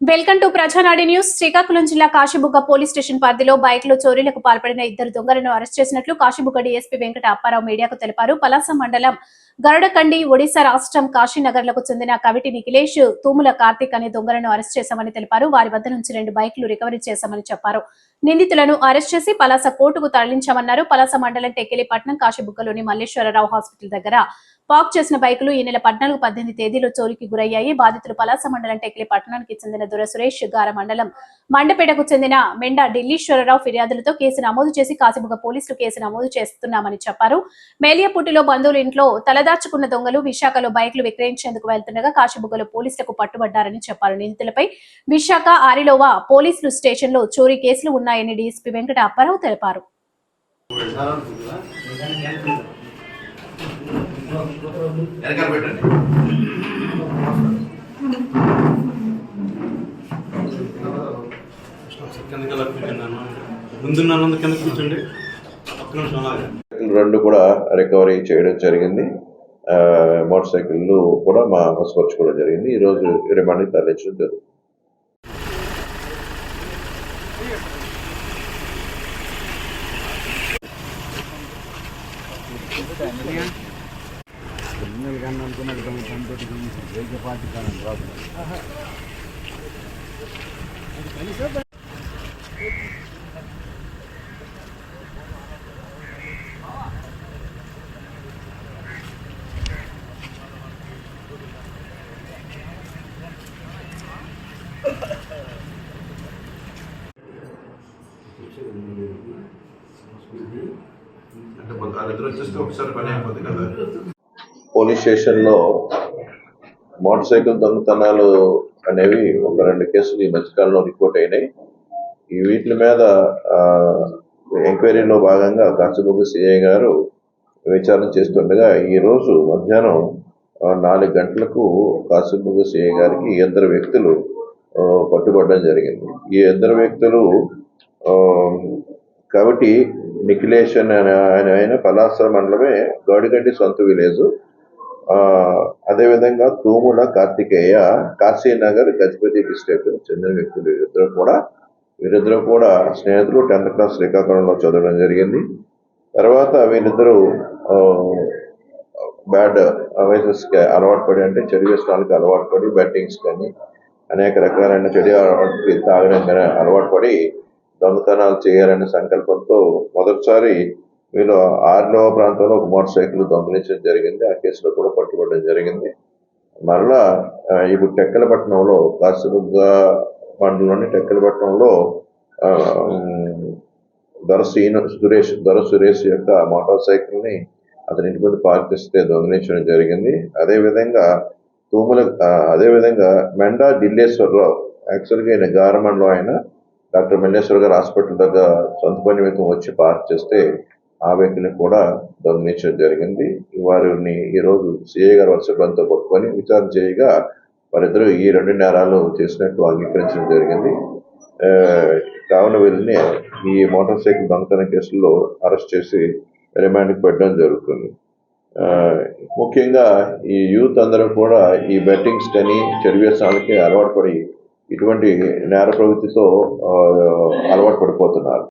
Welcome to ప్రజానాడి news. Srikakulam జిల్లా Kashibugga police station పరిధిలో బైక్లో చోరీలకు పాల్పడిన 2 దొంగలను అరెస్ట్ చేసినట్లు కాశీబుగ్గ డీఎస్పీ వెంకట అప్పారావు మీడియాకు తెలిపారు. పలాస మండలం గరుడకండి, ఒడిశా రాష్ట్రం కాశీనగర్లకు చెందిన కవిటి నిఖిలేష్, తూముల కార్తీక్ అనే దొంగలను అరెస్ట్ చేశామని తెలిపారు. వారి వద్ద నుంచి 2 బైక్లు రికవరీ చేశామని చెప్పారు. నిందితులను అరెస్ట్ చేసి పలాస కోర్టుకు తరలించామన్నారు. పలాస మండలం టెక్కెలిపట్నం కాశీబుగ్గలోని మల్లేశ్వరరావు హాస్పిటల్ దగ్గర పార్క్ చేసిన బైకులు ఈ నెల 14, 18 తేదీలో చోరీకి గురయ్యాయి. బాధితులు పలాస మండలం టెక్లి పట్టణానికి చెందిన దొర సురేష్, గార మండలం మండపేటకు చెందిన మెండా ఢిల్లీశ్వరరావు ఫిర్యాదులతో కేసు నమోదు చేసి కాశీబుగ్గ పోలీసులు కేసు నమోదు చేస్తున్నామని చెప్పారు. మేలియపుట్టిలో బంధువుల ఇంట్లో తలదాచుకున్న దొంగలు విశాఖలో బైకులు విక్రయించేందుకు వెళ్తుండగా కాశీబుగ్గలో పోలీసులకు పట్టుబడ్డారని చెప్పారు. నిందితులపై విశాఖ ఆరిలోవా పోలీసులు స్టేషన్లో చోరీ కేసులు ఉన్నాయని డీఎస్పీ వెంకట అప్పారావు తెలిపారు. వెనకాల పెట్టండి. ముందున్నందు కింద కూర్చోండి. 2 కూడా రికవరీ చేయడం జరిగింది. మోటార్ సైకిళ్ళు కూడా మా వశపరచుకోవడం జరిగింది. ఈరోజు రిమాండ్కి తరలించడం జరుగుతుంది. పోలీస్ స్టేషన్లో మోటార్ సైకిల్ దొంగతనాలు అనేవి 1-2 కేసులు ఈ మధ్యకాలంలో రిపోర్ట్ అయినాయి. ఈ వీటి మీద ఎంక్వైరీలో భాగంగా కాశీబుగ్గ సిఐ గారు విచారణ చేస్తుండగా ఈరోజు మధ్యాహ్నం 4 గంటలకు కాశీబుగ్గ సిఐ గారికి 2 వ్యక్తులు పట్టుబడడం జరిగింది. ఈ 2 వ్యక్తులు కవిటి నిఖిలేష్ ఆయన పలాస మండలమే గౌడిగడ్డి సొంత విలేజ్. అదేవిధంగా తూముల కార్తికేయ కాశీనగర్ గజపతి డిస్ట్రిక్ట్ చెందిన వ్యక్తులు. వీరిద్దరూ కూడా స్నేహితులు. 10th క్లాస్ శ్రీకాకుళంలో చదవడం జరిగింది. తర్వాత వీళ్ళిద్దరూ బ్యాడ్ వైసెస్కి అలవాటు పడి, అంటే చెడు వ్యసనాలకు అలవాటు పడి, బెట్టింగ్స్ కానీ అనేక రకాలైన చెడు అలవాటుకి తాగడం కానీ అలవాటు పడి దొంగతనాలు చేయాలనే సంకల్పంతో మొదటిసారి వీళ్ళు ఆర్లో ప్రాంతంలో ఒక మోటార్ సైకిల్ దొంగలించడం జరిగింది. ఆ కేసులో కూడా పట్టుబడడం జరిగింది. మరలా ఇప్పుడు టెక్కలపట్నంలో కాశీబుగ్గ మండలంలోని టెక్కలపట్నంలో దొర సురేష్ యొక్క మోటార్ సైకిల్ని అతని ఇంటి ముందు పార్క్ చేస్తే దొంగలించడం జరిగింది. అదేవిధంగా మెండా ఢిల్లీశ్వరరావు, యాక్చువల్గా ఆయన గారమండలో ఆయన డాక్టర్ మల్లేశ్వర్ గారు హాస్పిటల్ దగ్గర సొంత పని నిమిత్తం వచ్చి పార్క్ చేస్తే ఆ వ్యక్తిని కూడా దొంగిలించడం జరిగింది. వారిని ఈరోజు సిఐ గారు వారి సిబ్బందితో పట్టుకొని విచారణ చేయగా వారిద్దరూ ఈ 2 నేరాలు చేసినట్టు అంగీకరించడం జరిగింది. కావున వీళ్ళని ఈ మోటార్ సైకిల్ దొంగతనం కేసుల్లో అరెస్ట్ చేసి రిమాండ్కి పెట్టడం జరుగుతుంది. ముఖ్యంగా ఈ యూత్ అందరూ కూడా ఈ బెట్టింగ్స్ కానీ చెడు వ్యసనాలకి అలవాటు పడి ఇటువంటి నేర ప్రవృత్తితో అలవాటు పడిపోతున్నారు.